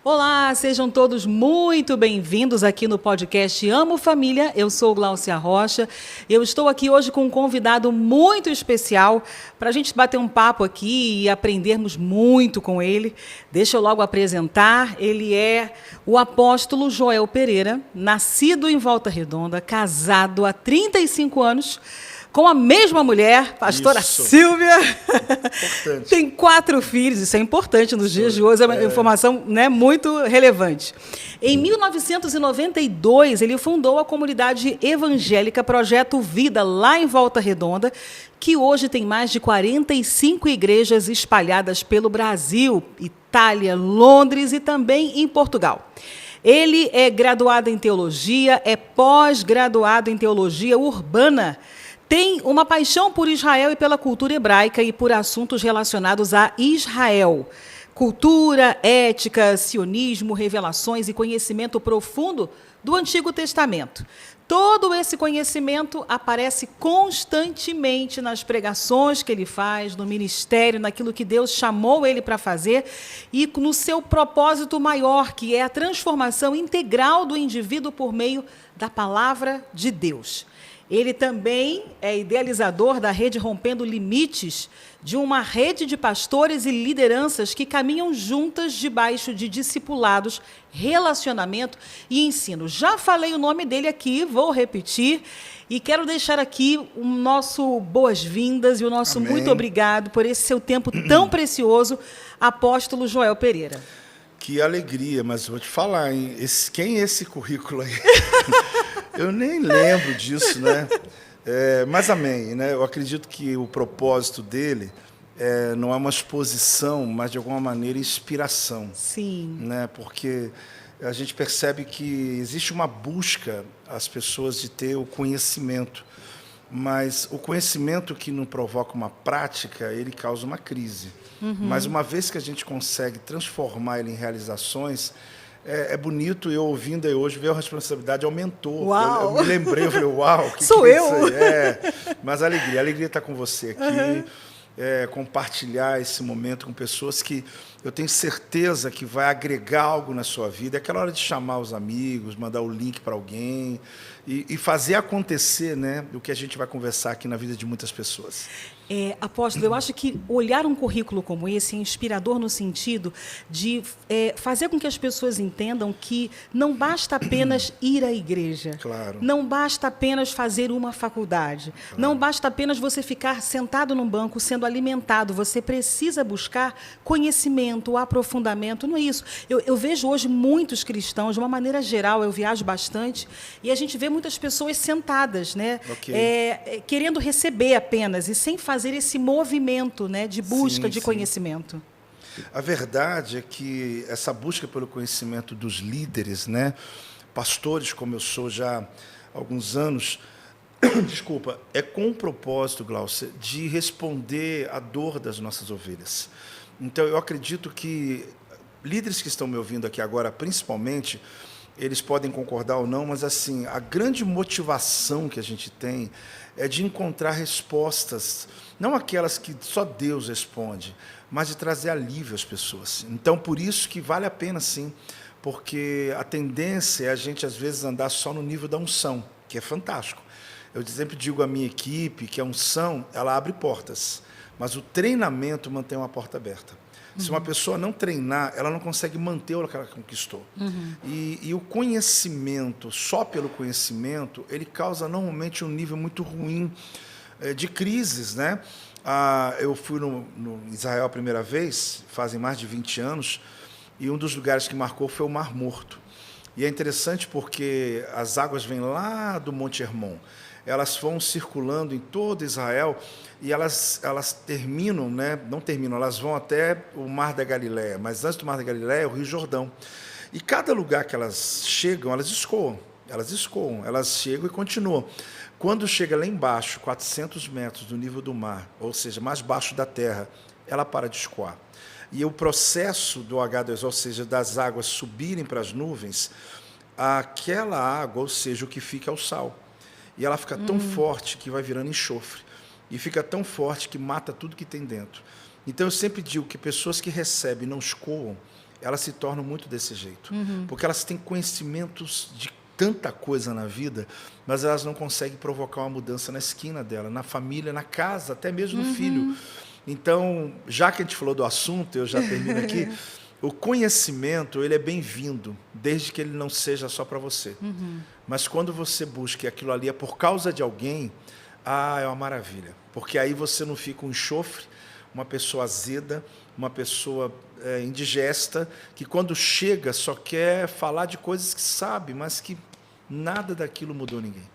Olá, sejam todos muito bem-vindos aqui no podcast Amo Família. Eu sou Gláucia Rocha. Eu estou aqui hoje com um convidado muito especial para a gente bater um papo aqui e aprendermos muito com ele. Deixa eu logo apresentar. Ele é o apóstolo Joel Pereira, nascido em Volta Redonda, casado há 35 anos, com a mesma mulher, pastora Silvia. Importante. Tem 4 filhos, isso é importante nos dias de hoje, é uma informação, né, muito relevante. Em 1992, ele fundou a comunidade evangélica Projeto Vida, lá em Volta Redonda, que hoje tem mais de 45 igrejas espalhadas pelo Brasil, Itália, Londres e também em Portugal. Ele é graduado em teologia, é pós-graduado em teologia urbana. Tem uma paixão por Israel e pela cultura hebraica e por assuntos relacionados a Israel. Cultura, ética, sionismo, revelações e conhecimento profundo do Antigo Testamento. Todo esse conhecimento aparece constantemente nas pregações que ele faz, no ministério, naquilo que Deus chamou ele para fazer e no seu propósito maior, que é a transformação integral do indivíduo por meio da palavra de Deus. Ele também é idealizador da Rede Rompendo Limites, de uma rede de pastores e lideranças que caminham juntas debaixo de discipulados, relacionamento e ensino. Já falei o nome dele aqui, vou repetir, e quero deixar aqui o nosso boas-vindas e o nosso Amém. Muito obrigado por esse seu tempo tão precioso, apóstolo Joel Pereira. Que alegria, mas vou te falar, hein? Quem é esse currículo aí? Eu nem lembro disso, né? Mas amém, né? Eu acredito que o propósito dele não é uma exposição, mas de alguma maneira inspiração. Sim. Né? Porque a gente percebe que existe uma busca às pessoas de ter o conhecimento, mas o conhecimento que não provoca uma prática, ele causa uma crise. Mas uma vez que a gente consegue transformar ele em realizações, é bonito. Eu ouvindo aí hoje, ver a responsabilidade aumentou. Uau. Eu me lembrei, eu falei, uau, que Sou que é eu. isso aí? Mas a alegria estar com você aqui, compartilhar esse momento com pessoas que eu tenho certeza que vai agregar algo na sua vida. É aquela hora de chamar os amigos, mandar o link para alguém e fazer acontecer, né, o que a gente vai conversar aqui na vida de muitas pessoas. Apóstolo, eu acho que olhar um currículo como esse é inspirador no sentido de fazer com que as pessoas entendam que não basta apenas ir à igreja, Claro. não basta apenas fazer uma faculdade, Claro. não basta apenas você ficar sentado num banco sendo alimentado, você precisa buscar conhecimento, aprofundamento, não é isso. Eu vejo hoje muitos cristãos, de uma maneira geral, eu viajo bastante, e a gente vê muitas pessoas sentadas, né, Ok. querendo receber apenas e sem fazer esse movimento, né, de busca de Sim. conhecimento. A verdade é que essa busca pelo conhecimento dos líderes, né, pastores, como eu sou já há alguns anos, desculpa, é com o propósito, Gláucia, de responder à dor das nossas ovelhas. Então, eu acredito que líderes que estão me ouvindo aqui agora, principalmente, eles podem concordar ou não, mas assim, a grande motivação que a gente tem é de encontrar respostas, não aquelas que só Deus responde, mas de trazer alívio às pessoas. Então, por isso que vale a pena, sim, porque a tendência é a gente, às vezes, andar só no nível da unção, que é fantástico. Eu sempre digo à minha equipe que a unção, ela abre portas, mas o treinamento mantém uma porta aberta. Se uma pessoa não treinar, ela não consegue manter o que ela conquistou. E o conhecimento, só pelo conhecimento, ele causa normalmente um nível muito ruim de crises, né? Eu fui no Israel a primeira vez, fazem mais de 20 anos, e um dos lugares que marcou foi o Mar Morto. E é interessante porque as águas vêm lá do Monte Hermon, elas vão circulando em todo Israel e elas terminam, né? Não terminam, elas vão até o Mar da Galileia, mas antes do Mar da Galileia é o Rio Jordão. E cada lugar que elas chegam, elas escoam, elas chegam e continuam. Quando chega lá embaixo, 400 metros do nível do mar, ou seja, mais baixo da terra, ela para de escoar. E o processo do H2O, ou seja, das águas subirem para as nuvens, aquela água, ou seja, o que fica é o sal. E ela fica tão forte que vai virando enxofre. E fica tão forte que mata tudo que tem dentro. Então, eu sempre digo que pessoas que recebem e não escoam, elas se tornam muito desse jeito. Porque elas têm conhecimentos de tanta coisa na vida, mas elas não conseguem provocar uma mudança na esquina dela, na família, na casa, até mesmo no filho. Então, já que a gente falou do assunto, eu já termino aqui, o conhecimento, ele é bem-vindo, desde que ele não seja só para você. Mas quando você busca aquilo ali é por causa de alguém, é uma maravilha. Porque aí você não fica um enxofre, uma pessoa azeda, uma pessoa indigesta, que quando chega só quer falar de coisas que sabe, mas que nada daquilo mudou ninguém.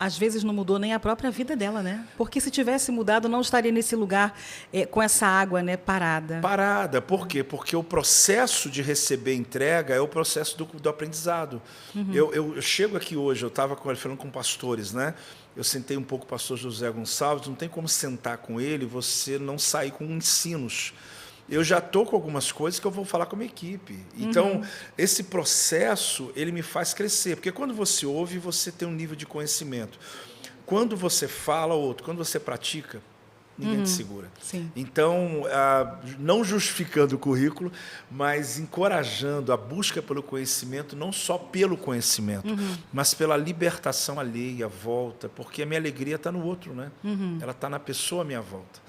Às vezes não mudou nem a própria vida dela, né? Porque se tivesse mudado, não estaria nesse lugar com essa água, né, parada. Parada. Por quê? Porque o processo de receber entrega é o processo do aprendizado. Eu chego aqui hoje, eu estava falando com pastores, né? Eu sentei um pouco com o pastor José Gonçalves, não tem como sentar com ele e você não sair com ensinos. Eu já estou com algumas coisas que eu vou falar com a minha equipe. Então, esse processo, ele me faz crescer. Porque quando você ouve, você tem um nível de conhecimento. Quando você fala, outro. Quando você pratica, ninguém te segura. Sim. Então, não justificando o currículo, mas encorajando a busca pelo conhecimento, não só pelo conhecimento, mas pela libertação alheia, a volta. Porque a minha alegria está no outro, né? Ela está na pessoa à minha volta.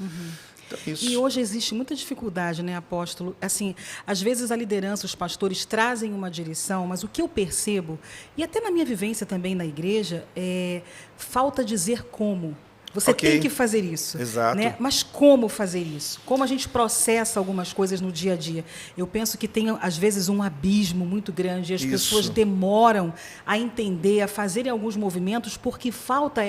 Então, isso. E hoje existe muita dificuldade, né, apóstolo? Assim, às vezes a liderança, os pastores trazem uma direção, mas o que eu percebo, e até na minha vivência também na igreja, falta dizer como. Você tem que fazer isso. Exato. Né? Mas como fazer isso? Como a gente processa algumas coisas no dia a dia? Eu penso que tem, às vezes, um abismo muito grande e as pessoas demoram a entender, a fazerem alguns movimentos porque falta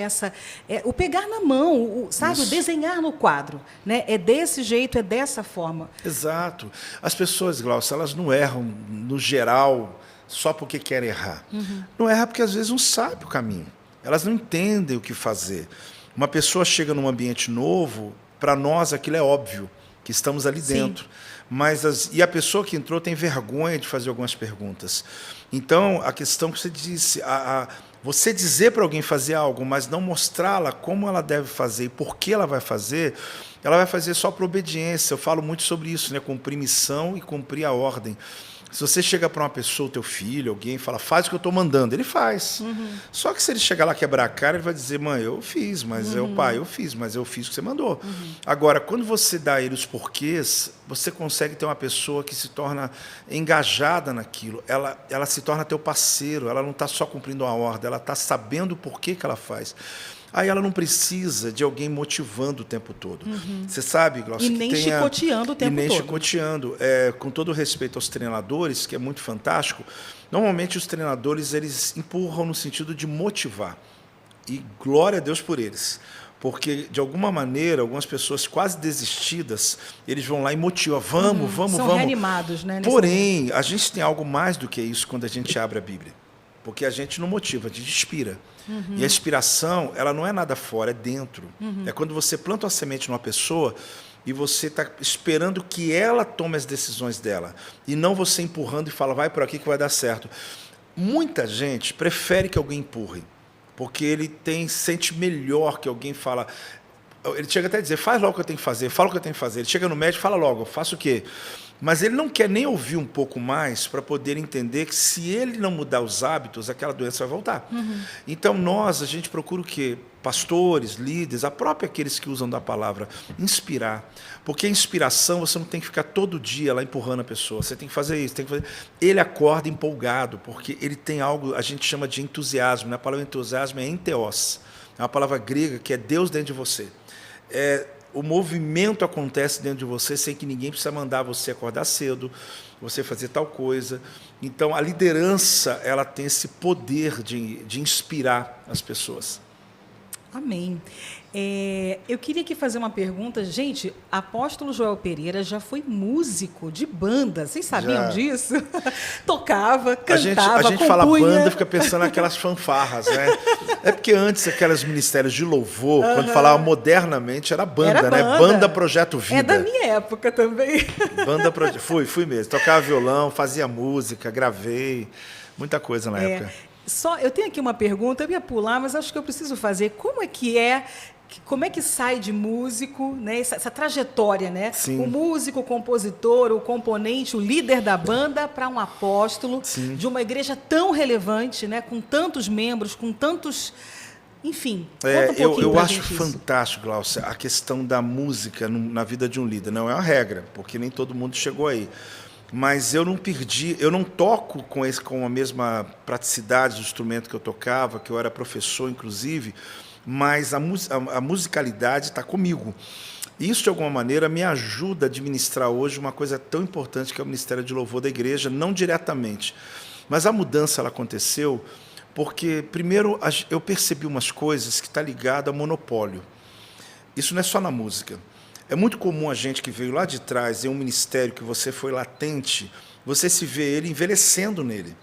o pegar na mão, sabe? O desenhar no quadro. Né? É desse jeito, é dessa forma. Exato. As pessoas, Glaucia, elas não erram, no geral, só porque querem errar. Não erra porque, às vezes, não sabe o caminho. Elas não entendem o que fazer. Uma pessoa chega num ambiente novo, para nós aquilo é óbvio, que estamos ali dentro. E a pessoa que entrou tem vergonha de fazer algumas perguntas. Então, a questão que você disse, você dizer para alguém fazer algo, mas não mostrá-la como ela deve fazer e por que ela vai fazer só por obediência. Eu falo muito sobre isso, né? Cumprir missão e cumprir a ordem. Se você chega para uma pessoa, teu filho, alguém, e fala, faz o que eu estou mandando, ele faz. Só que se ele chegar lá quebrar a cara, ele vai dizer, mãe, eu fiz, mas pai, eu fiz, mas eu fiz o que você mandou. Agora, quando você dá a ele os porquês, você consegue ter uma pessoa que se torna engajada naquilo. Ela se torna teu parceiro, ela não está só cumprindo uma ordem, ela está sabendo o porquê que ela faz. Aí ela não precisa de alguém motivando o tempo todo. Você sabe, Glaucia, e nem chicoteando o tempo todo. E nem chicoteando. Com todo respeito aos treinadores, que é muito fantástico, normalmente os treinadores eles empurram no sentido de motivar. E glória a Deus por eles. Porque, de alguma maneira, algumas pessoas quase desistidas, eles vão lá e motivam. Vamos. São reanimados, né? Porém, a gente tem algo mais do que isso quando a gente abre a Bíblia. Porque a gente não motiva, a gente inspira. E a inspiração, ela não é nada fora, é dentro. É quando você planta uma semente numa pessoa e você está esperando que ela tome as decisões dela. E não você empurrando e fala, vai por aqui que vai dar certo. Muita gente prefere que alguém empurre, porque ele sente melhor que alguém fala. Ele chega até a dizer, faz logo o que eu tenho que fazer, fala o que eu tenho que fazer. Ele chega no médico e fala logo, faço o quê? Mas ele não quer nem ouvir um pouco mais para poder entender que se ele não mudar os hábitos, aquela doença vai voltar. Então, a gente procura o quê? Pastores, líderes, a própria aqueles que usam da palavra, inspirar. Porque a inspiração, você não tem que ficar todo dia lá empurrando a pessoa. Você tem que fazer isso, tem que fazer. Ele acorda empolgado, porque ele tem algo, a gente chama de entusiasmo. A palavra entusiasmo é enteos. É uma palavra grega que é Deus dentro de você. O movimento acontece dentro de você sem que ninguém precisa mandar você acordar cedo, você fazer tal coisa. Então, a liderança ela tem esse poder de inspirar as pessoas. Amém. Eu queria aqui fazer uma pergunta. Gente, apóstolo Joel Pereira já foi músico de banda. Vocês sabiam disso? Tocava, cantava, a gente compunha. Fala banda, fica pensando naquelas fanfarras, né? É porque antes, aqueles ministérios de louvor, quando falava modernamente, era banda, né? Banda Projeto Vida. É da minha época também. Fui mesmo. Tocava violão, fazia música, gravei. Muita coisa na época. Eu tenho aqui uma pergunta, eu ia pular, mas acho que eu preciso fazer. Como é que Como é que sai de músico, né? Essa trajetória, né? Sim. O músico, o compositor, o componente, o líder da banda, para um apóstolo Sim. de uma igreja tão relevante, né? Com tantos membros, com tantos... Enfim, conta um pouquinho eu pra acho gente fantástico, Glaucia, a questão da música na vida de um líder. Não é uma regra, porque nem todo mundo chegou aí. Mas eu não toco com a mesma praticidade do instrumento que eu tocava, que eu era professor, inclusive, mas a musicalidade está comigo. Isso, de alguma maneira, me ajuda a administrar hoje uma coisa tão importante que é o Ministério de Louvor da Igreja, não diretamente. Mas a mudança ela aconteceu porque, primeiro, eu percebi umas coisas que estão ligadas ao monopólio. Isso não é só na música. É muito comum a gente que veio lá de trás, em um ministério que você foi latente, você se vê ele envelhecendo nele.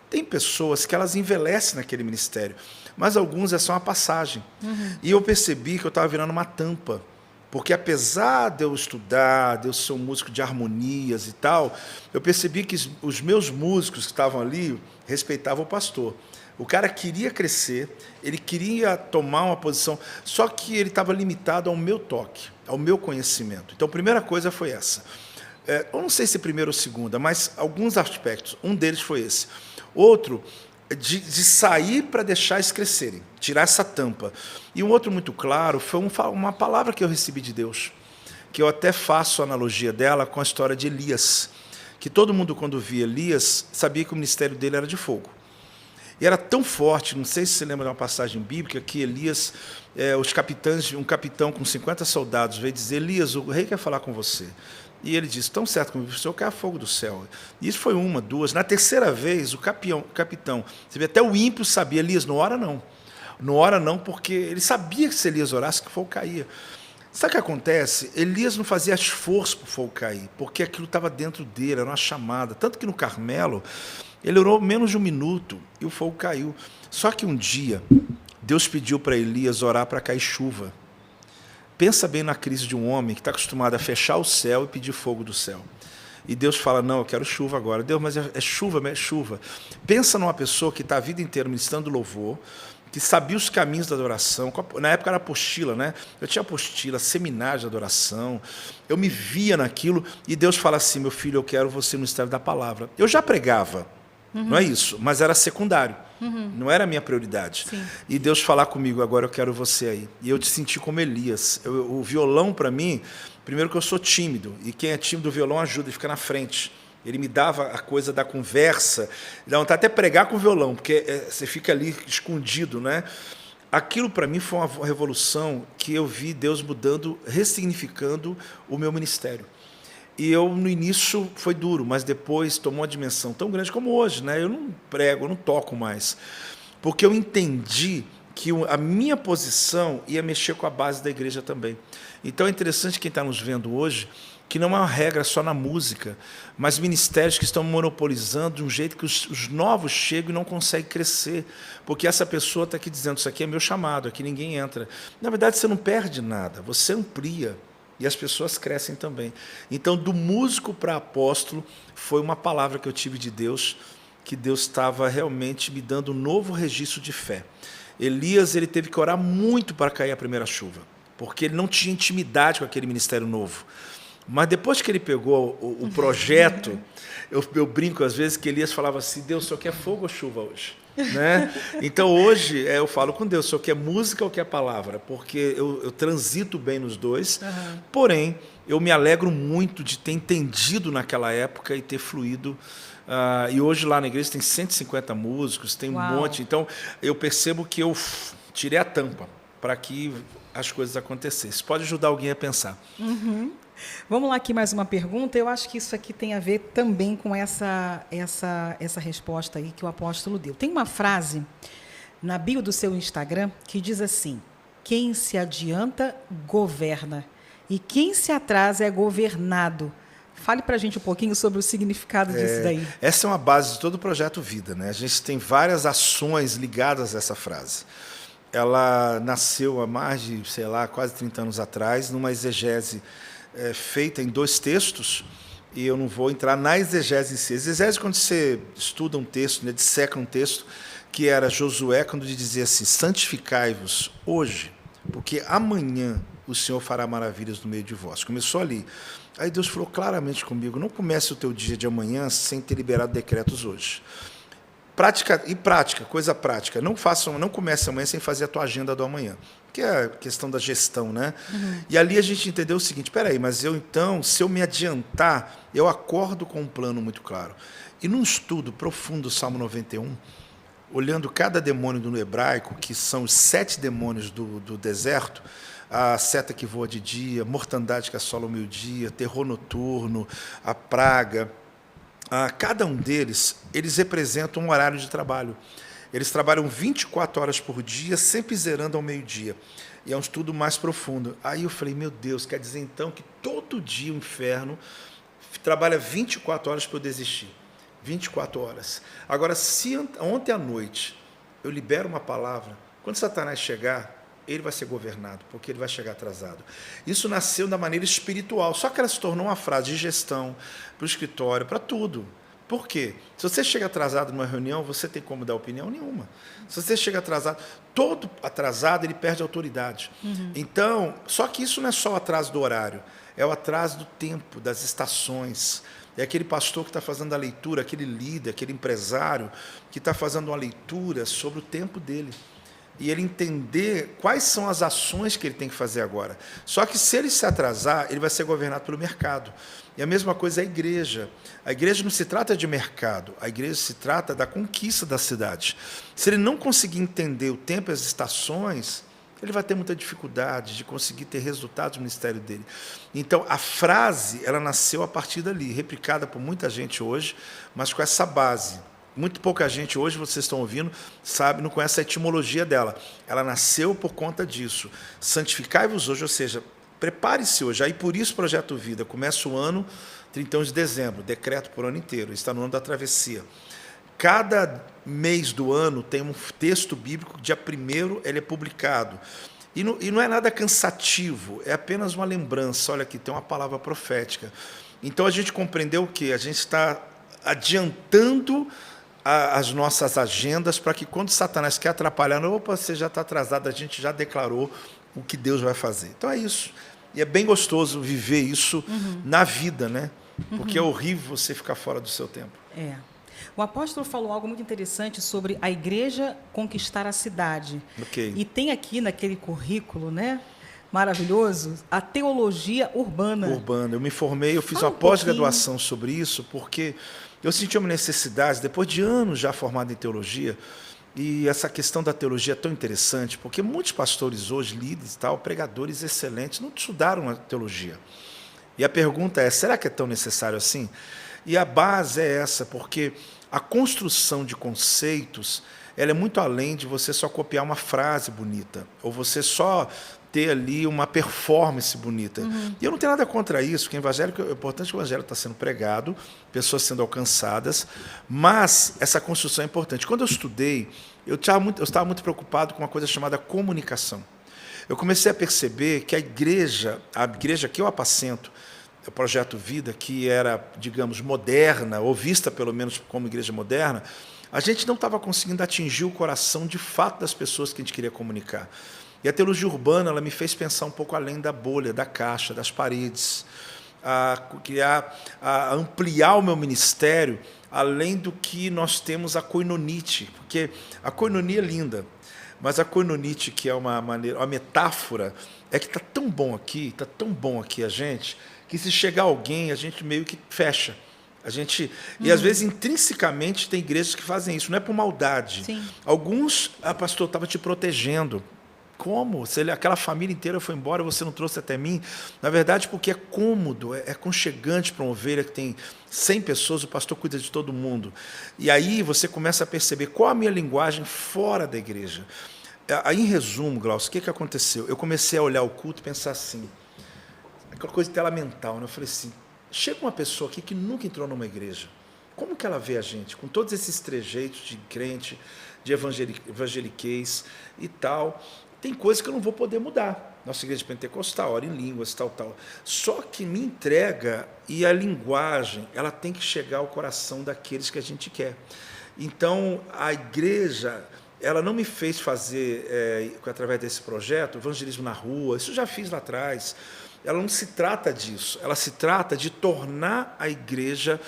Tem pessoas que elas envelhecem naquele ministério, mas alguns é só uma passagem. E eu percebi que eu estava virando uma tampa, porque apesar de eu estudar, de eu ser um músico de harmonias e tal, eu percebi que os meus músicos que estavam ali respeitavam o pastor. O cara queria crescer, ele queria tomar uma posição, só que ele estava limitado ao meu toque, ao meu conhecimento. Então, a primeira coisa foi essa. Eu não sei se primeira ou segunda, mas alguns aspectos. Um deles foi esse. Outro, de sair para deixar eles crescerem, tirar essa tampa. E um outro muito claro foi uma palavra que eu recebi de Deus, que eu até faço a analogia dela com a história de Elias, que todo mundo, quando via Elias, sabia que o ministério dele era de fogo. E era tão forte, não sei se você lembra de uma passagem bíblica, que Elias, um capitão com 50 soldados veio dizer: Elias, o rei quer falar com você. E ele disse: tão certo comigo, o senhor quer fogo do céu. E isso foi uma, duas. Na terceira vez, o capitão, você vê, até o ímpio sabia: Elias, não ora não. Não ora não, porque ele sabia que se Elias orasse, que o fogo caía. Sabe o que acontece? Elias não fazia esforço para o fogo cair, porque aquilo estava dentro dele, era uma chamada. Tanto que no Carmelo, ele orou menos de 1 minuto e o fogo caiu. Só que um dia, Deus pediu para Elias orar para cair chuva. Pensa bem na crise de um homem que está acostumado a fechar o céu e pedir fogo do céu. E Deus fala: não, eu quero chuva agora. Deus, mas é chuva, é chuva. Pensa numa pessoa que está a vida inteira ministrando louvor, que sabia os caminhos da adoração. Na época era apostila, né? Eu tinha apostila, seminário de adoração. Eu me via naquilo e Deus fala assim: meu filho, eu quero você no ministério da palavra. Eu já pregava, não é isso, mas era secundário. Não era a minha prioridade. Sim. E Deus falar comigo: agora eu quero você aí. E eu te senti como Elias. O violão, para mim, primeiro que eu sou tímido, e quem é tímido, o violão ajuda, ele fica na frente. Ele me dava a coisa da conversa, dá vontade até pregar com o violão, porque você fica ali escondido, né? Aquilo para mim foi uma revolução que eu vi Deus mudando, ressignificando o meu ministério. E eu, no início, foi duro, mas depois tomou uma dimensão tão grande como hoje, né? Eu não prego, eu não toco mais, porque eu entendi que a minha posição ia mexer com a base da igreja também. Então é interessante quem está nos vendo hoje, que não é uma regra só na música, mas ministérios que estão monopolizando de um jeito que os novos chegam e não conseguem crescer, porque essa pessoa está aqui dizendo: isso aqui é meu chamado, aqui ninguém entra. Na verdade, você não perde nada, você amplia, e as pessoas crescem também. Então, do músico para apóstolo, foi uma palavra que eu tive de Deus, que Deus estava realmente me dando um novo registro de fé. Elias, ele teve que orar muito para cair a primeira chuva, porque ele não tinha intimidade com aquele ministério novo. Mas depois que ele pegou o projeto, eu brinco às vezes que Elias falava assim: Deus, só quer fogo ou chuva hoje? Né? Então hoje eu falo com Deus: só quer música ou quer palavra? Porque eu transito bem nos dois, porém eu me alegro muito de ter entendido naquela época e ter fluído. E hoje lá na igreja tem 150 músicos, tem um monte. Então eu percebo que eu tirei a tampa para que as coisas acontecessem. Isso pode ajudar alguém a pensar. Vamos lá, aqui mais uma pergunta. Eu acho que isso aqui tem a ver também com essa resposta aí que o apóstolo deu. Tem uma frase na bio do seu Instagram que diz assim: quem se adianta, governa. E quem se atrasa é governado. Fale para a gente um pouquinho sobre o significado disso daí. Essa é uma base de todo o Projeto Vida, né? A gente tem várias ações ligadas a essa frase. Ela nasceu há mais de, quase 30 anos atrás, numa exegese feita em 2 textos, e eu não vou entrar na exegese em si. Exegese, quando você estuda um texto, né, disseca um texto, que era Josué, quando ele dizia assim: santificai-vos hoje, porque amanhã o Senhor fará maravilhas no meio de vós. Começou ali. Aí Deus falou claramente comigo, não comece o teu dia de amanhã sem ter liberado decretos hoje. Prática, coisa prática. Não comece amanhã sem fazer a tua agenda do amanhã, que é a questão da gestão, né? E ali a gente entendeu o seguinte, peraí, mas se eu me adiantar, eu acordo com um plano muito claro. E num estudo profundo do Salmo 91, olhando cada demônio do hebraico, que são os 7 demônios do deserto, a seta que voa de dia, mortandade que assola o meio-dia, terror noturno, a praga, cada um deles, eles representam um horário de trabalho. Eles trabalham 24 horas por dia, sempre zerando ao meio-dia. E é um estudo mais profundo. Aí eu falei, meu Deus, quer dizer então que todo dia o inferno trabalha 24 horas para eu desistir. 24 horas. Agora, se ontem à noite eu libero uma palavra, quando Satanás chegar, ele vai ser governado, porque ele vai chegar atrasado. Isso nasceu da maneira espiritual, só que ela se tornou uma frase de gestão, para o escritório, para tudo. Por quê? Se você chega atrasado numa reunião, você tem como dar opinião nenhuma. Se você chega atrasado, todo atrasado, ele perde autoridade. Então, só que isso não é só o atraso do horário, é o atraso do tempo, das estações. É aquele pastor que está fazendo a leitura, aquele líder, aquele empresário que está fazendo uma leitura sobre o tempo dele. E ele entender quais são as ações que ele tem que fazer agora. Só que se ele se atrasar, ele vai ser governado pelo mercado. E a mesma coisa é a igreja. A igreja não se trata de mercado, a igreja se trata da conquista da cidade. Se ele não conseguir entender o tempo e as estações, ele vai ter muita dificuldade de conseguir ter resultados no ministério dele. Então, a frase, ela nasceu a partir dali, replicada por muita gente hoje, mas com essa base. Muito pouca gente hoje, vocês estão ouvindo, sabe, não conhece a etimologia dela. Ela nasceu por conta disso. Santificai-vos hoje, ou seja, prepare-se hoje. Aí, por isso, Projeto Vida. Começa o ano, 31 de dezembro, decreto por ano inteiro. Está no ano da travessia. Cada mês do ano tem um texto bíblico, dia 1º ele é publicado. E não é nada cansativo, é apenas uma lembrança. Olha aqui, tem uma palavra profética. Então, a gente compreendeu o quê? A gente está adiantando as nossas agendas para que quando Satanás quer atrapalhar, opa, você já está atrasado, a gente já declarou o que Deus vai fazer. Então é isso. E é bem gostoso viver isso na vida, né? Porque é horrível você ficar fora do seu tempo. É. O apóstolo falou algo muito interessante sobre a igreja conquistar a cidade. Okay. E tem aqui naquele currículo, né? Maravilhoso, a teologia urbana. Eu me formei, eu fiz uma pós-graduação sobre isso, porque eu senti uma necessidade, depois de anos já formado em teologia, e essa questão da teologia é tão interessante, porque muitos pastores hoje, líderes, pregadores excelentes, não estudaram a teologia. E a pergunta é, será que é tão necessário assim? E a base é essa, porque a construção de conceitos, ela é muito além de você só copiar uma frase bonita, ou você só ter ali uma performance bonita. E eu não tenho nada contra isso, porque é importante que o evangelho está sendo pregado, pessoas sendo alcançadas, mas essa construção é importante. Quando eu estudei, eu estava muito preocupado com uma coisa chamada comunicação. Eu comecei a perceber que a igreja que eu apacento, o Projeto Vida, que era, digamos, moderna, ou vista pelo menos como igreja moderna, a gente não estava conseguindo atingir o coração de fato das pessoas que a gente queria comunicar. E a teologia urbana, ela me fez pensar um pouco além da bolha, da caixa, das paredes, a ampliar o meu ministério, além do que nós temos a koinonite, porque a koinonia é linda, mas a koinonite, que é uma metáfora, é que está tão bom aqui a gente, que se chegar alguém, a gente meio que fecha. E às vezes, intrinsecamente, tem igrejas que fazem isso, não é por maldade. Sim. Alguns, pastor, estava te protegendo. Como? Se aquela família inteira foi embora, você não trouxe até mim? Na verdade, porque é cômodo, é aconchegante para uma ovelha que tem 100 pessoas, o pastor cuida de todo mundo. E aí você começa a perceber qual a minha linguagem fora da igreja. Aí, em resumo, Glaucio, o que aconteceu? Eu comecei a olhar o culto e pensar assim, aquela coisa de tela mental, né? Eu falei assim, chega uma pessoa aqui que nunca entrou numa igreja, como que ela vê a gente? Com todos esses trejeitos de crente, de evangeliquez e tal, tem coisas que eu não vou poder mudar. Nossa igreja pentecostal, ora em línguas, tal. Só que me entrega, e a linguagem, ela tem que chegar ao coração daqueles que a gente quer. Então, a igreja, ela não me fez fazer, através desse projeto, evangelismo na rua. Isso eu já fiz lá atrás. Ela não se trata disso. Ela se trata de tornar a igreja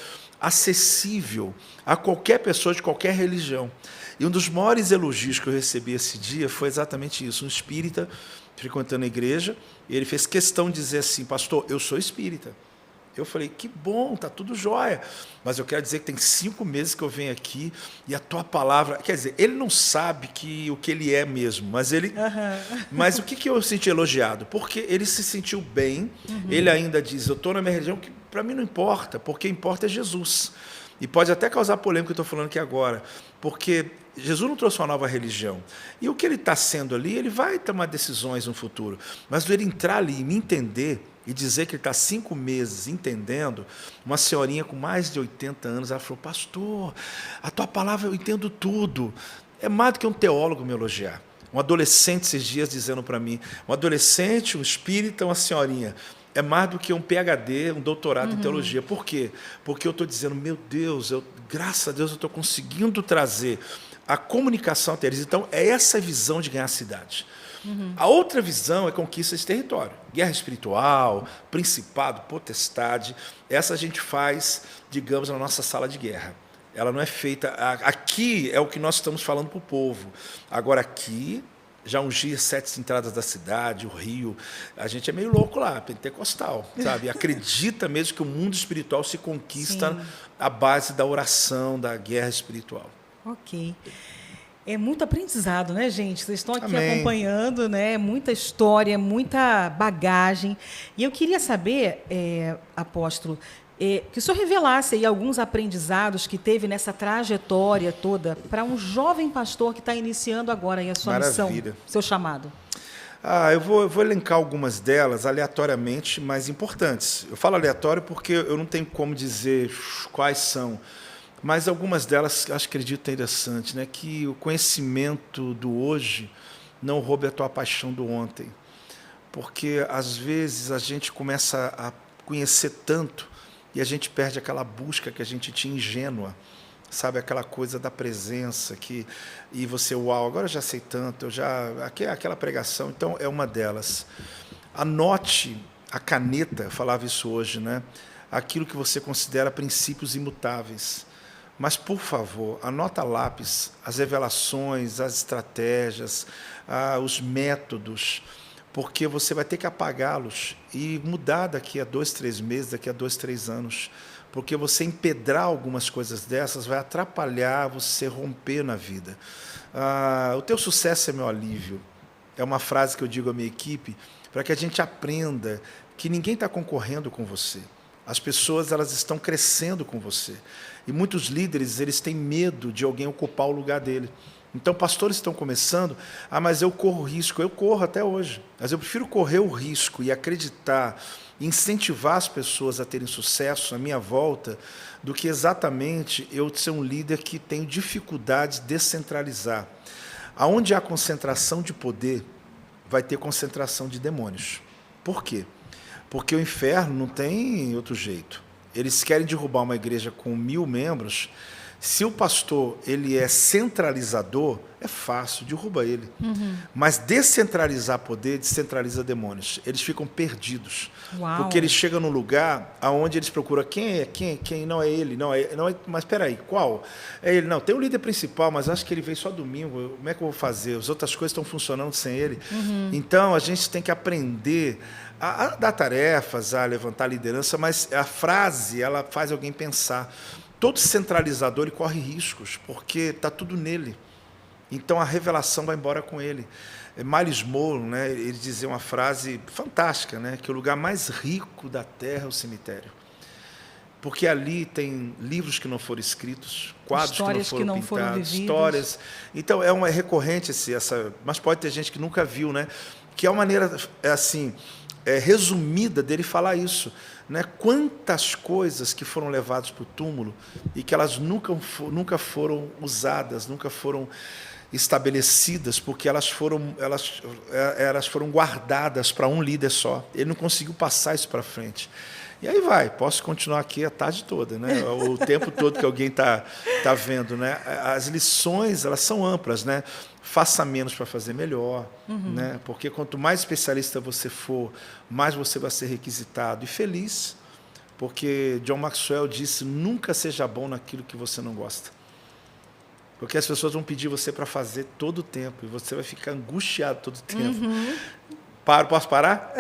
acessível a qualquer pessoa de qualquer religião. E um dos maiores elogios que eu recebi esse dia foi exatamente isso. Um espírita frequentando a igreja, e ele fez questão de dizer assim: pastor, eu sou espírita. Eu falei: que bom, está tudo jóia, mas eu quero dizer que tem 5 meses que eu venho aqui e a tua palavra... Quer dizer, ele não sabe o que ele é mesmo, mas ele... Mas o que eu senti elogiado? Porque ele se sentiu bem, ele ainda diz: eu estou na minha religião, que para mim não importa, porque importa é Jesus. E pode até causar polêmica que eu estou falando aqui agora, porque Jesus não trouxe uma nova religião. E o que ele está sendo ali, ele vai tomar decisões no futuro. Mas ele entrar ali e me entender e dizer que ele está 5 meses entendendo, uma senhorinha com mais de 80 anos, ela falou: pastor, a tua palavra eu entendo tudo. É mais do que um teólogo me elogiar. Um adolescente esses dias dizendo para mim, um adolescente, um espírita, uma senhorinha, é mais do que um PhD, um doutorado em teologia. Por quê? Porque eu estou dizendo: meu Deus, graças a Deus eu estou conseguindo trazer a comunicação até eles. Então, é essa visão de ganhar a cidade. A outra visão é conquista de território. Guerra espiritual, principado, potestade. Essa a gente faz, digamos, na nossa sala de guerra. Ela não é feita... Aqui é o que nós estamos falando para o povo. Agora, aqui, já ungir 7 entradas da cidade, o rio. A gente é meio louco lá, pentecostal, sabe? Acredita mesmo que o mundo espiritual se conquista à base da oração, da guerra espiritual. Ok. É muito aprendizado, né, gente? Vocês estão aqui Amém. acompanhando, né? Muita história, muita bagagem. E eu queria saber, apóstolo, que o senhor revelasse aí alguns aprendizados que teve nessa trajetória toda para um jovem pastor que está iniciando agora aí a sua missão, seu chamado. Eu vou elencar algumas delas aleatoriamente, mas importantes. Eu falo aleatório porque eu não tenho como dizer quais são. Mas algumas delas, acredito interessante, né? Que o conhecimento do hoje não roube a tua paixão do ontem. Porque, às vezes, a gente começa a conhecer tanto e a gente perde aquela busca que a gente tinha ingênua, sabe? Aquela coisa da presença, e você, uau, agora eu já sei tanto, aquela pregação. Então, é uma delas. Anote a caneta, eu falava isso hoje, né? Aquilo que você considera princípios imutáveis. Mas, por favor, anota a lápis as revelações, as estratégias, os métodos, porque você vai ter que apagá-los e mudar daqui a 2, 3 meses, daqui a 2, 3 anos, porque você empedrar algumas coisas dessas vai atrapalhar você romper na vida. O teu sucesso é meu alívio. É uma frase que eu digo à minha equipe, para que a gente aprenda que ninguém está concorrendo com você. As pessoas, elas estão crescendo com você. E muitos líderes, eles têm medo de alguém ocupar o lugar dele. Então, pastores estão começando, mas eu corro risco. Eu corro até hoje, mas eu prefiro correr o risco e acreditar, e incentivar as pessoas a terem sucesso à minha volta, do que exatamente eu ser um líder que tem dificuldade de descentralizar. Aonde há concentração de poder, vai ter concentração de demônios. Por quê? Porque o inferno não tem outro jeito. Eles querem derrubar uma igreja com 1000 membros. Se o pastor ele é centralizador, é fácil, derruba ele. Mas descentralizar poder, descentraliza demônios. Eles ficam perdidos. Uau. Porque eles chegam num lugar onde eles procuram quem não é ele. Não é, mas espera aí, qual? É ele. Não, tem um líder principal, mas acho que ele veio só domingo. Como é que eu vou fazer? As outras coisas estão funcionando sem ele. Então, a gente tem que aprender a dar tarefas, a levantar liderança, mas a frase, ela faz alguém pensar. Todo centralizador ele corre riscos, porque está tudo nele. Então, a revelação vai embora com ele. Miles Monroe, né, ele dizia uma frase fantástica, né, que o lugar mais rico da terra é o cemitério. Porque ali tem livros que não foram escritos, quadros histórias que não foram pintados, histórias. Então, é recorrente mas pode ter gente que nunca viu, né, que é uma maneira assim, resumida dele falar isso, né? Quantas coisas que foram levadas para o túmulo e que elas nunca foram usadas, nunca foram estabelecidas, porque elas foram guardadas para um líder só. Ele não conseguiu passar isso para frente. E aí vai, posso continuar aqui a tarde toda, né? O tempo todo que alguém tá vendo, né? As lições, elas são amplas, né? Faça menos para fazer melhor, né? Porque quanto mais especialista você for, mais você vai ser requisitado e feliz, porque John Maxwell disse: nunca seja bom naquilo que você não gosta. Porque as pessoas vão pedir você para fazer todo o tempo e você vai ficar angustiado todo o tempo. Posso parar?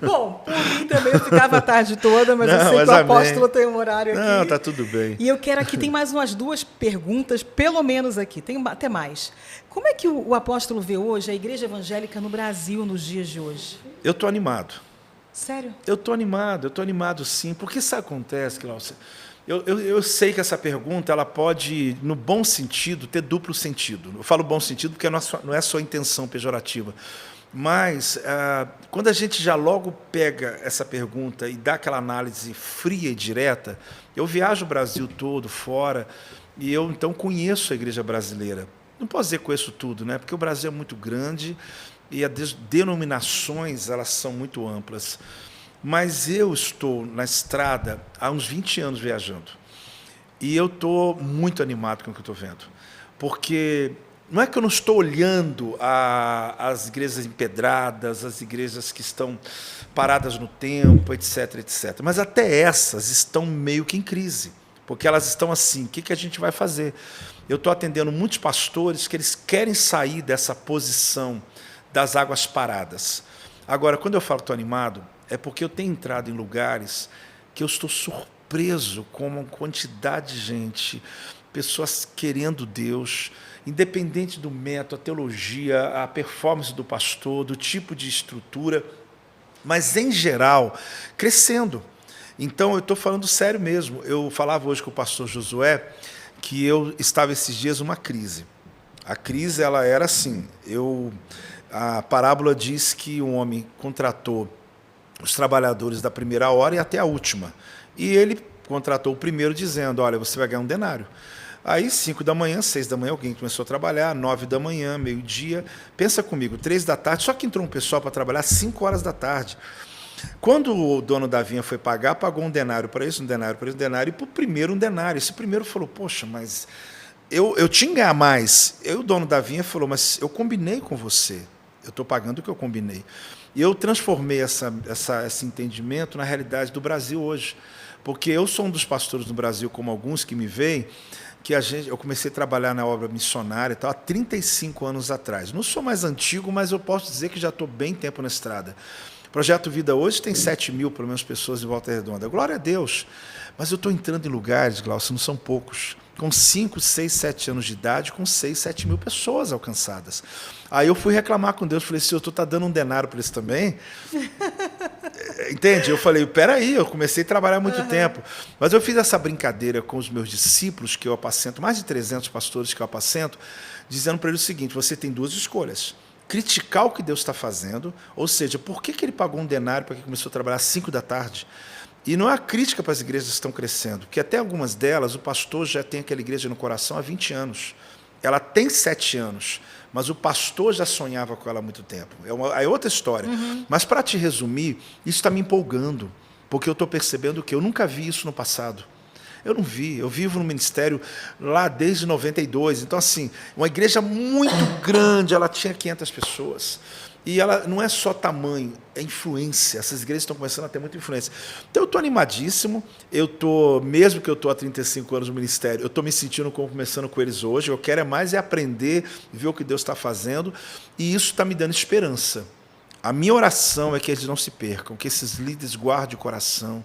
Bom, por mim também eu ficava a tarde toda, mas eu sei que o apóstolo tem um horário aqui. Não, tá tudo bem. E eu quero aqui, tem mais umas 2 perguntas, pelo menos aqui, tem até mais. Como é que o apóstolo vê hoje a igreja evangélica no Brasil nos dias de hoje? Eu estou animado. Sério? Eu estou animado sim. Porque isso acontece, Glaucia. Eu sei que essa pergunta ela pode, no bom sentido, ter duplo sentido. Eu falo bom sentido porque não é só intenção pejorativa. Mas, quando a gente já logo pega essa pergunta e dá aquela análise fria e direta, eu viajo o Brasil todo, fora, e eu, então, conheço a igreja brasileira. Não posso dizer que conheço tudo, né? Porque o Brasil é muito grande e as denominações elas são muito amplas. Mas eu estou na estrada há uns 20 anos viajando. E eu estou muito animado com o que eu estou vendo. Porque não é que eu não estou olhando as igrejas empedradas, as igrejas que estão paradas no tempo, etc, etc. Mas até essas estão meio que em crise. Porque elas estão assim, o que a gente vai fazer? Eu estou atendendo muitos pastores que eles querem sair dessa posição das águas paradas. Agora, quando eu falo estou animado, é porque eu tenho entrado em lugares que eu estou surpreso com uma quantidade de gente, pessoas querendo Deus, independente do método, a teologia, a performance do pastor, do tipo de estrutura, mas, em geral, crescendo. Então, eu estou falando sério mesmo. Eu falava hoje com o pastor Josué que eu estava esses dias numa crise. A crise ela era assim, a parábola diz que um homem contratou os trabalhadores da primeira hora e até a última. E ele contratou o primeiro dizendo: olha, você vai ganhar um denário. Aí, 5 da manhã, 6 da manhã, alguém começou a trabalhar, 9 da manhã, meio-dia. Pensa comigo, 3 da tarde, só que entrou um pessoal para trabalhar 5 horas da tarde. Quando o dono da vinha foi pagar, pagou um denário para isso, um denário para isso, um denário, e para o primeiro um denário. Esse primeiro falou: poxa, mas eu tinha que ganhar mais. E o dono da vinha falou: mas eu combinei com você, eu estou pagando o que eu combinei. E eu transformei esse entendimento na realidade do Brasil hoje. Porque eu sou um dos pastores no Brasil, como alguns que me veem, que eu comecei a trabalhar na obra missionária e tal, há 35 anos atrás. Não sou mais antigo, mas eu posso dizer que já estou bem tempo na estrada. O Projeto Vida hoje tem 7 mil, pelo menos, pessoas em Volta Redonda. Glória a Deus. Mas eu estou entrando em lugares, Glaucio, não são poucos, com 5, 6, 7 anos de idade, com 6, 7 mil pessoas alcançadas. Aí eu fui reclamar com Deus, falei: Senhor, tu está dando um denário para eles também? Entende? Eu falei: peraí, eu comecei a trabalhar há muito tempo. Mas eu fiz essa brincadeira com os meus discípulos, que eu apacento, mais de 300 pastores que eu apacento, dizendo para eles o seguinte: você tem 2 escolhas. Criticar o que Deus está fazendo, ou seja, por que ele pagou um denário para quem começou a trabalhar às 5 da tarde? E não é a crítica para as igrejas que estão crescendo, que até algumas delas, o pastor já tem aquela igreja no coração há 20 anos. Ela tem 7 anos, mas o pastor já sonhava com ela há muito tempo. É outra história. Mas, para te resumir, isso está me empolgando, porque eu estou percebendo que eu nunca vi isso no passado. Eu não vi. Eu vivo no ministério lá desde 92. Então, assim, uma igreja muito grande, ela tinha 500 pessoas. E ela não é só tamanho, é influência. Essas igrejas estão começando a ter muita influência. Então, eu estou animadíssimo. Mesmo que eu estou há 35 anos no ministério, eu estou me sentindo como começando com eles hoje. Eu quero mais aprender, ver o que Deus está fazendo. E isso está me dando esperança. A minha oração é que eles não se percam, que esses líderes guardem o coração,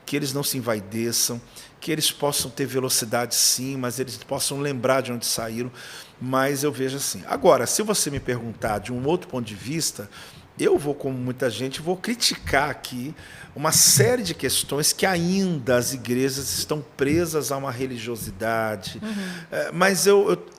que eles não se envaideçam, que eles possam ter velocidade sim, mas eles possam lembrar de onde saíram. Mas eu vejo assim. Agora, se você me perguntar de um outro ponto de vista, eu vou, como muita gente, vou criticar aqui uma série de questões que ainda as igrejas estão presas a uma religiosidade. Mas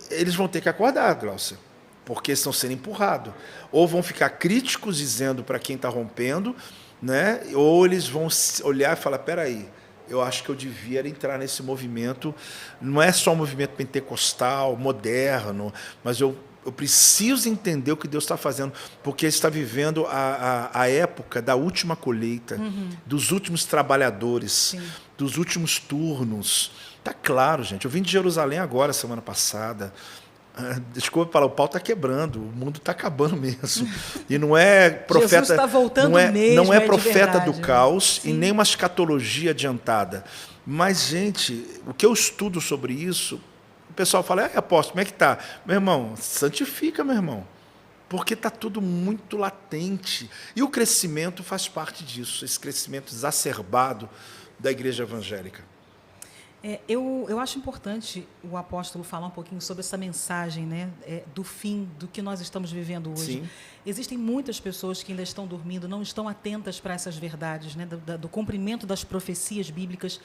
eles vão ter que acordar, Glaucia, porque estão sendo empurrados. Ou vão ficar críticos dizendo para quem está rompendo, né? Ou eles vão olhar e falar: peraí, eu acho que eu devia entrar nesse movimento. Não é só um movimento pentecostal, moderno, mas eu Eu preciso entender o que Deus está fazendo, porque Ele está vivendo a época da última colheita, dos últimos trabalhadores, sim, dos últimos turnos. Está claro, gente. Eu vim de Jerusalém agora, semana passada. Desculpa falar, o pau está quebrando, o mundo está acabando mesmo. E não é profeta. Jesus está voltando mesmo, não é profeta do caos, sim, e nem uma escatologia adiantada. Mas, gente, o que eu estudo sobre isso, o pessoal fala, apóstolo, como é que está? Meu irmão, santifica, meu irmão. Porque está tudo muito latente. E o crescimento faz parte disso, esse crescimento exacerbado da igreja evangélica. Eu acho importante o apóstolo falar um pouquinho sobre essa mensagem, né, do fim, do que nós estamos vivendo hoje. Sim. Existem muitas pessoas que ainda estão dormindo, não estão atentas para essas verdades, né, do cumprimento das profecias bíblicas.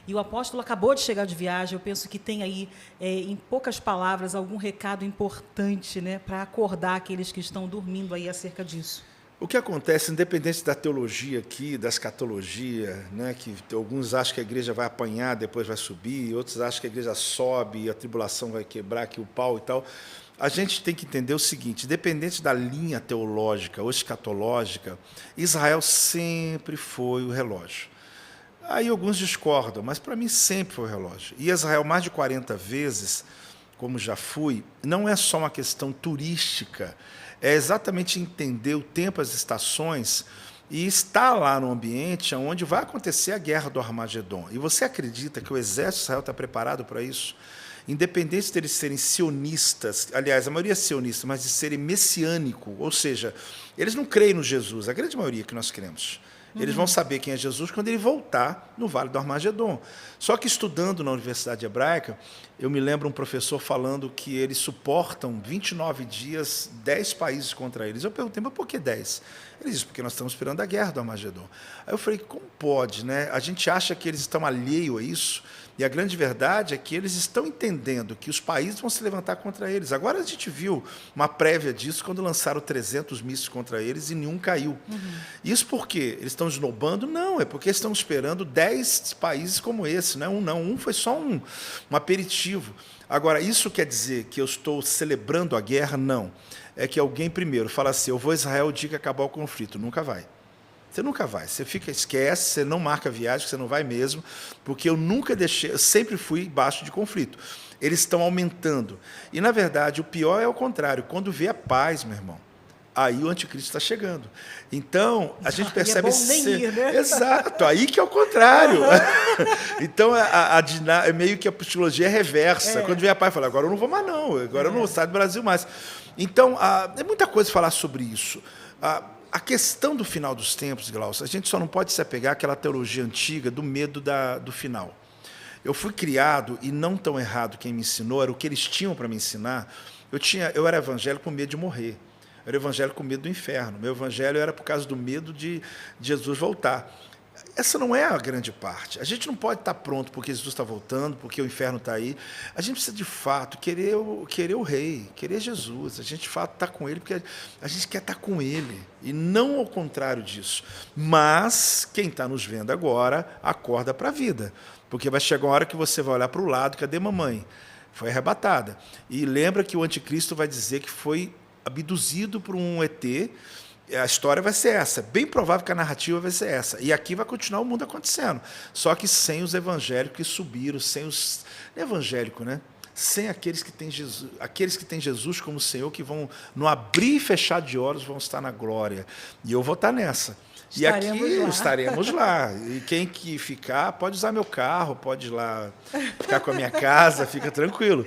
E o apóstolo acabou de chegar de viagem, eu penso que tem aí, em poucas palavras, algum recado importante, né, para acordar aqueles que estão dormindo aí acerca disso. O que acontece, independente da teologia aqui, da escatologia, né, que alguns acham que a igreja vai apanhar, depois vai subir, outros acham que a igreja sobe e a tribulação vai quebrar aqui o pau e tal, a gente tem que entender o seguinte, independente da linha teológica ou escatológica, Israel sempre foi o relógio. Aí alguns discordam, mas para mim sempre foi o relógio. E Israel mais de 40 vezes, como já fui, não é só uma questão turística, é exatamente entender o tempo, as estações, e estar lá no ambiente onde vai acontecer a guerra do Armagedon. E você acredita que o exército de Israel está preparado para isso? Independente deles serem sionistas, aliás, a maioria é sionista, mas de serem messiânico, ou seja, eles não creem no Jesus, a grande maioria que nós cremos. Eles vão saber quem é Jesus quando ele voltar no Vale do Armagedon. Só que estudando na Universidade Hebraica, eu me lembro um professor falando que eles suportam 29 dias, 10 países contra eles. Eu perguntei, mas por que 10? Ele disse, porque nós estamos esperando a guerra do Armagedon. Aí eu falei, como pode, né? A gente acha que eles estão alheios a isso, e a grande verdade é que eles estão entendendo que os países vão se levantar contra eles. Agora a gente viu uma prévia disso quando lançaram 300 mísseis contra eles e nenhum caiu. Isso por quê? Eles estão esnobando? Não, é porque estão esperando 10 países como esse. Não é um, não. Um foi só um aperitivo. Agora, isso quer dizer que eu estou celebrando a guerra? Não. É que alguém primeiro fala assim, eu vou a Israel o dia que acabar o conflito. Nunca vai. Você nunca vai, você esquece, você não marca viagem, você não vai mesmo, porque eu nunca deixei, eu sempre fui baixo de conflito. Eles estão aumentando. E, na verdade, o pior é o contrário. Quando vê a paz, meu irmão, aí o anticristo está chegando. Então, a gente percebe... né? Exato, aí que é o contrário. Então, meio que a psicologia é reversa. Quando vem a paz, fala, agora eu não vou mais não, agora eu não vou sair do Brasil mais. Então, é muita coisa falar sobre isso. A questão do final dos tempos, Glaucio, a gente só não pode se apegar àquela teologia antiga do medo do final. Eu fui criado, e não tão errado quem me ensinou, era o que eles tinham para me ensinar. Eu era evangélico com medo de morrer. Eu era evangélico com medo do inferno. Meu evangelho era por causa do medo de Jesus voltar. Essa não é a grande parte. A gente não pode estar pronto porque Jesus está voltando, porque o inferno está aí. A gente precisa, de fato, querer o rei, querer Jesus. A gente, de fato, está com ele porque a gente quer estar com ele, e não ao contrário disso. Mas quem está nos vendo agora, acorda para a vida, porque vai chegar uma hora que você vai olhar para o lado, cadê mamãe? Foi arrebatada. E lembra que o anticristo vai dizer que foi abduzido por um ET. A história vai ser essa. Bem provável que a narrativa vai ser essa. E aqui vai continuar o mundo acontecendo. Só que sem os evangélicos que subiram, sem os... evangélicos, né? Sem aqueles que têm Jesus como Senhor, que vão, no abrir e fechar de olhos, vão estar na glória. E eu vou estar nessa. E aqui estaremos lá. E quem que ficar, pode usar meu carro, pode ir lá ficar com a minha casa, fica tranquilo.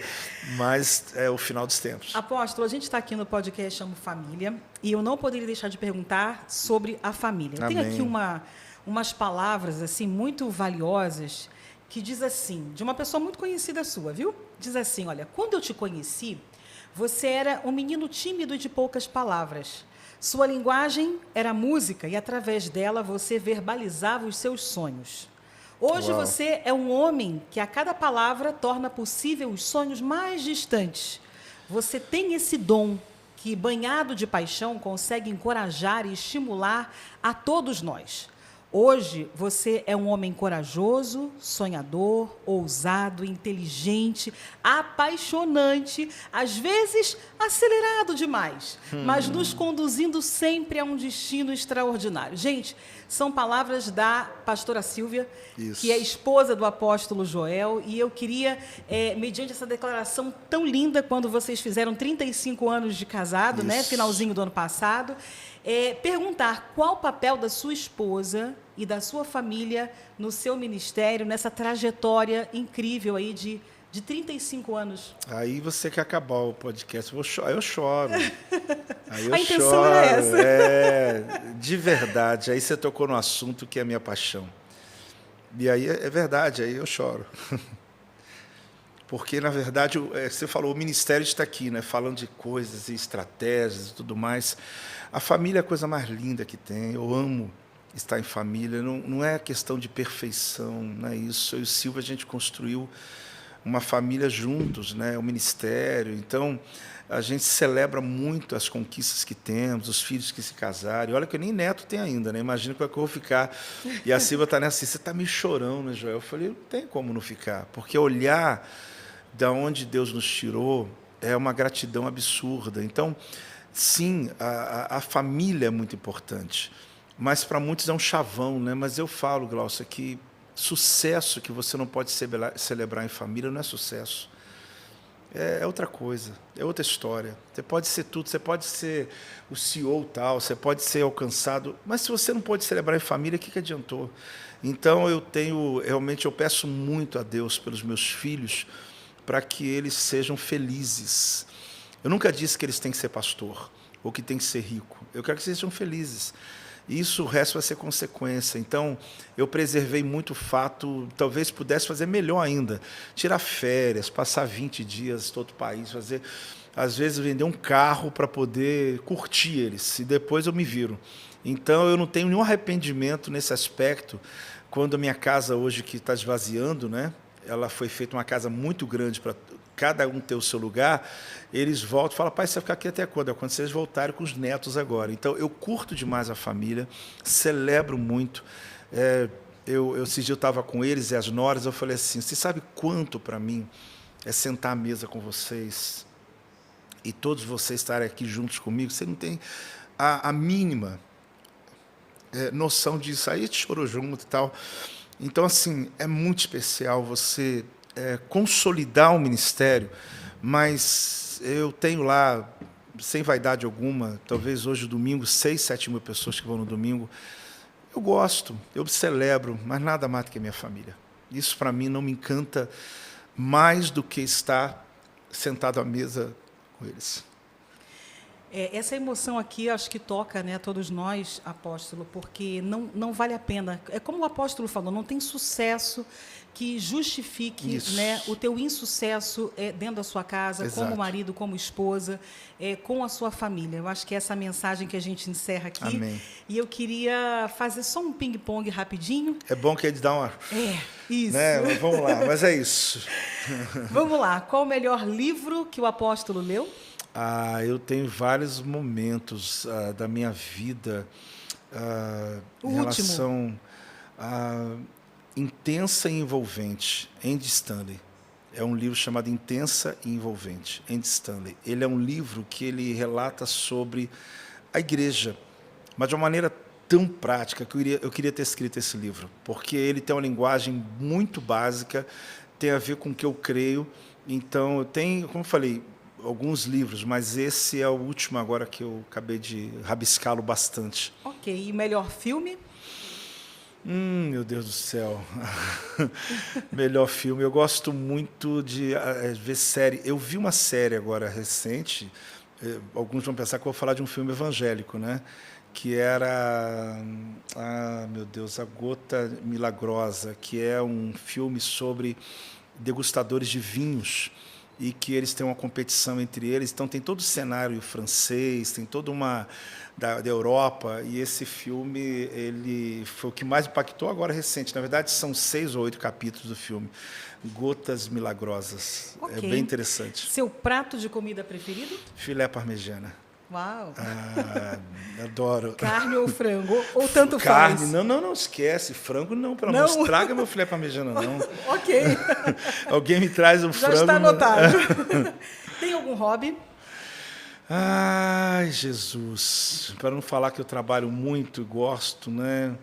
Mas é o final dos tempos. Apóstolo, a gente está aqui no podcast Amo Família, e eu não poderia deixar de perguntar sobre a família. Eu tenho aqui umas palavras assim muito valiosas que diz assim, de uma pessoa muito conhecida sua, viu? Diz assim, olha, quando eu te conheci, você era um menino tímido e de poucas palavras. Sua linguagem era música e, através dela, você verbalizava os seus sonhos. Hoje você é um homem que, a cada palavra, torna possível os sonhos mais distantes. Você tem esse dom que, banhado de paixão, consegue encorajar e estimular a todos nós. Hoje, você é um homem corajoso, sonhador, ousado, inteligente, apaixonante, às vezes acelerado demais, mas nos conduzindo sempre a um destino extraordinário. Gente, são palavras da pastora Silvia, Isso. que é esposa do apóstolo Joel, e eu queria, mediante essa declaração tão linda, quando vocês fizeram 35 anos de casado, né, finalzinho do ano passado, perguntar qual o papel da sua esposa e da sua família no seu ministério, nessa trajetória incrível aí de 35 anos. Aí você quer acabar o podcast, aí eu choro. Aí eu A intenção choro. era essa. De verdade. Aí você tocou no assunto que é a minha paixão. E aí é verdade, aí eu choro. Porque, na verdade, você falou, o ministério está aqui, né, falando de coisas e estratégias e tudo mais. A família é a coisa mais linda que tem. Eu amo estar em família. Não é questão de perfeição, não é isso. Eu e o Silvio, a gente construiu uma família juntos, né, o ministério. Então, a gente celebra muito as conquistas que temos, os filhos que se casaram. E olha que eu nem neto tem ainda, né? Imagina como é que eu vou ficar. E a Silvia está nessa, você está me chorando, né, Joel? Eu falei, não tem como não ficar. Porque olhar da onde Deus nos tirou é uma gratidão absurda. Então, sim, a família é muito importante, mas para muitos é um chavão, né? Mas eu falo, Glaucia, que sucesso que você não pode celebrar em família não é sucesso. É outra coisa, é outra história. Você pode ser tudo, você pode ser o CEO tal, você pode ser alcançado, mas se você não pode celebrar em família, o que adiantou? Então, realmente eu peço muito a Deus pelos meus filhos, para que eles sejam felizes. Eu nunca disse que eles têm que ser pastor, ou que têm que ser rico. Eu quero que sejam felizes. Isso, o resto vai ser consequência. Então, eu preservei muito o fato, talvez pudesse fazer melhor ainda. Tirar férias, passar 20 dias em todo o país, fazer, às vezes, vender um carro para poder curtir eles, e depois eu me viro. Então, eu não tenho nenhum arrependimento nesse aspecto, quando a minha casa hoje, que está esvaziando, né? Ela foi feita uma casa muito grande para cada um ter o seu lugar, eles voltam e falam, pai, você vai ficar aqui até quando? É quando vocês voltarem com os netos agora. Então, eu curto demais a família, celebro muito. Esses dias eu estava com eles e as noras, eu falei assim, você sabe quanto para mim é sentar à mesa com vocês e todos vocês estarem aqui juntos comigo? Você não tem a mínima noção disso. Aí a gente chorou junto e tal. Então, assim, é muito especial você consolidar o ministério, mas eu tenho lá, sem vaidade alguma, talvez hoje, domingo, 6, 7 mil pessoas que vão no domingo. Eu gosto, eu celebro, mas nada mais do que a minha família. Isso, para mim, não me encanta mais do que estar sentado à mesa com eles. Essa emoção aqui, acho que toca, né, todos nós, apóstolo, porque não vale a pena. É como o apóstolo falou, não tem sucesso que justifique, né, o teu insucesso dentro da sua casa, exato, como marido, como esposa, com a sua família. Eu acho que é essa mensagem que a gente encerra aqui. Amém. E eu queria fazer só um ping-pong rapidinho. É bom que eles dão uma... isso. Né? Mas vamos lá, mas é isso. Vamos lá. Qual o melhor livro que o apóstolo leu? Eu tenho vários momentos da minha vida em relação a Intensa e Envolvente, Andy Stanley. É um livro chamado Intensa e Envolvente, Andy Stanley. Ele é um livro que ele relata sobre a igreja, mas de uma maneira tão prática que eu queria ter escrito esse livro, porque ele tem uma linguagem muito básica, tem a ver com o que eu creio. Então, eu tenho, como eu falei, alguns livros, mas esse é o último agora que eu acabei de rabiscá-lo bastante. Ok, e melhor filme? Meu Deus do céu. Melhor filme. Eu gosto muito de ver série. Eu vi uma série agora recente, alguns vão pensar que eu vou falar de um filme evangélico, né? Que era, meu Deus, A Gota Milagrosa, que é um filme sobre degustadores de vinhos, e que eles têm uma competição entre eles. Então, tem todo o cenário francês, tem toda uma da Europa, e esse filme ele foi o que mais impactou agora recente. Na verdade, são 6 ou 8 capítulos do filme. Gotas Milagrosas. Okay. É bem interessante. Seu prato de comida preferido? Filé parmegiana. Uau! Adoro. Carne ou frango? Ou tanto Carne, faz? não, esquece. Frango não, pelo amor. Não estraga meu filé parmegiana, não. Ok. Alguém me traz um Já frango. está anotado. Tem algum hobby? Ai, Jesus. Para não falar que eu trabalho muito e gosto, né?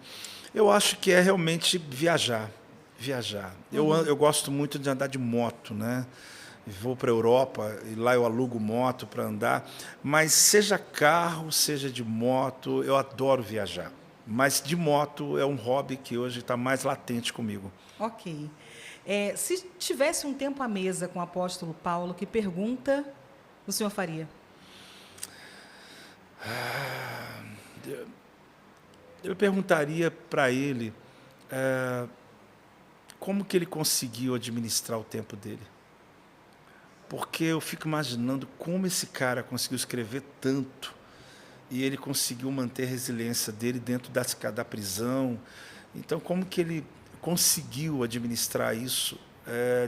Eu acho que é realmente viajar. Viajar. Eu gosto muito de andar de moto, né? Vou para a Europa e lá eu alugo moto para andar. Mas seja carro, seja de moto, eu adoro viajar. Mas de moto é um hobby que hoje está mais latente comigo. Ok. Se tivesse um tempo à mesa com o apóstolo Paulo, que pergunta o senhor faria? Eu perguntaria para ele como que ele conseguiu administrar o tempo dele. Porque eu fico imaginando como esse cara conseguiu escrever tanto e ele conseguiu manter a resiliência dele dentro da prisão. Então, como que ele conseguiu administrar isso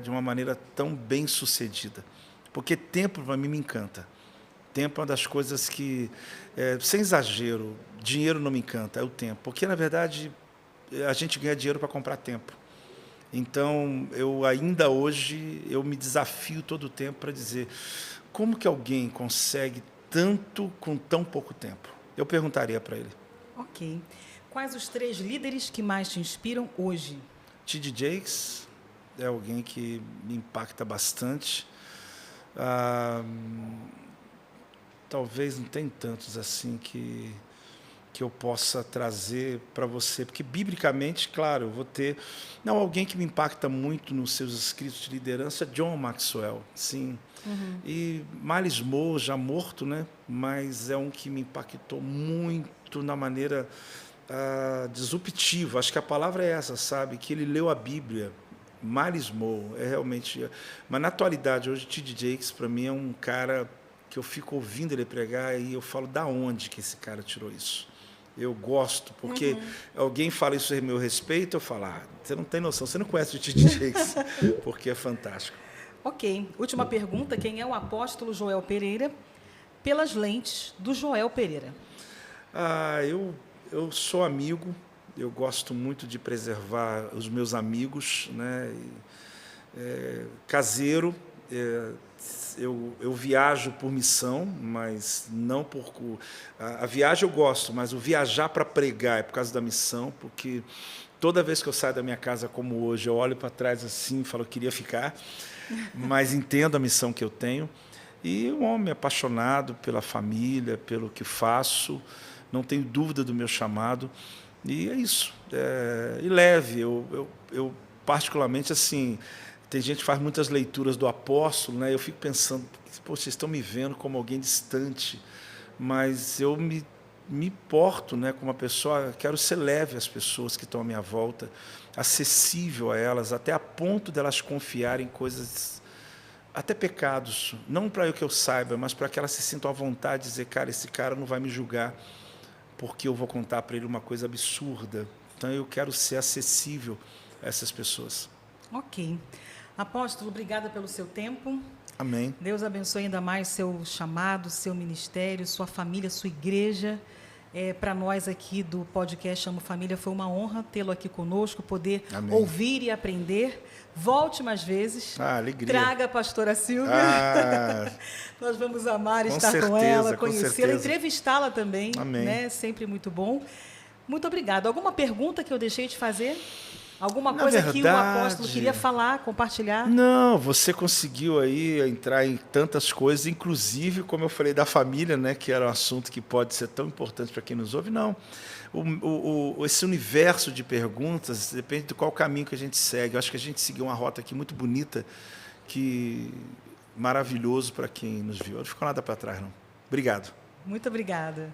de uma maneira tão bem sucedida? Porque tempo, para mim, me encanta. Tempo é uma das coisas que, sem exagero, dinheiro não me encanta, é o tempo. Porque, na verdade, a gente ganha dinheiro para comprar tempo. Então, eu ainda hoje, eu me desafio todo o tempo para dizer como que alguém consegue tanto com tão pouco tempo? Eu perguntaria para ele. Ok. Quais os 3 líderes que mais te inspiram hoje? T.D. Jakes é alguém que me impacta bastante. Talvez não tem tantos assim que eu possa trazer para você, porque biblicamente, claro, eu vou ter alguém que me impacta muito nos seus escritos de liderança, John Maxwell, sim. E Miles Moore, já morto, né? Mas é um que me impactou muito na maneira disruptiva. Acho que a palavra é essa, sabe? Que ele leu a Bíblia. Miles Moore é realmente. Mas na atualidade hoje, T.D. Jakes para mim é um cara que eu fico ouvindo ele pregar e eu falo da onde que esse cara tirou isso. Eu gosto, porque alguém fala isso a meu respeito, eu falo, você não tem noção, você não conhece o T.D. Jakes, porque é fantástico. Ok. Última pergunta, quem é o apóstolo Joel Pereira pelas lentes do Joel Pereira? Eu sou amigo, eu gosto muito de preservar os meus amigos, né? Caseiro, eu viajo por missão, mas não por... A viagem eu gosto, mas o viajar para pregar é por causa da missão, porque toda vez que eu saio da minha casa como hoje, eu olho para trás assim e falo, eu queria ficar, mas entendo a missão que eu tenho. E um homem apaixonado pela família, pelo que faço, não tenho dúvida do meu chamado, e é isso. E leve, eu particularmente, assim... Tem gente que faz muitas leituras do apóstolo, né? Eu fico pensando, vocês estão me vendo como alguém distante, mas eu me porto, né, como uma pessoa, quero ser leve às pessoas que estão à minha volta, acessível a elas, até a ponto de elas confiarem em coisas, até pecados, não para que eu saiba, mas para que elas se sintam à vontade de dizer, cara, esse cara não vai me julgar, porque eu vou contar para ele uma coisa absurda. Então eu quero ser acessível a essas pessoas. Ok. Apóstolo, obrigada pelo seu tempo. Amém. Deus abençoe ainda mais seu chamado, seu ministério, sua família, sua igreja. Para nós aqui do podcast Amo Família foi uma honra tê-lo aqui conosco, poder ouvir e aprender. Volte mais vezes. Alegria. Traga a pastora Silvia. Nós vamos amar estar com ela, conhecê-la, entrevistá-la também. Amém. Né? Sempre muito bom. Muito obrigada. Alguma pergunta que eu deixei de fazer? Alguma coisa que o apóstolo queria falar, compartilhar? Não, você conseguiu aí entrar em tantas coisas, inclusive, como eu falei, da família, né, que era um assunto que pode ser tão importante para quem nos ouve. Não, esse universo de perguntas depende de qual caminho que a gente segue. Eu acho que a gente seguiu uma rota aqui muito bonita, maravilhoso para quem nos viu. Eu não fico nada para trás, não. Obrigado. Muito obrigada.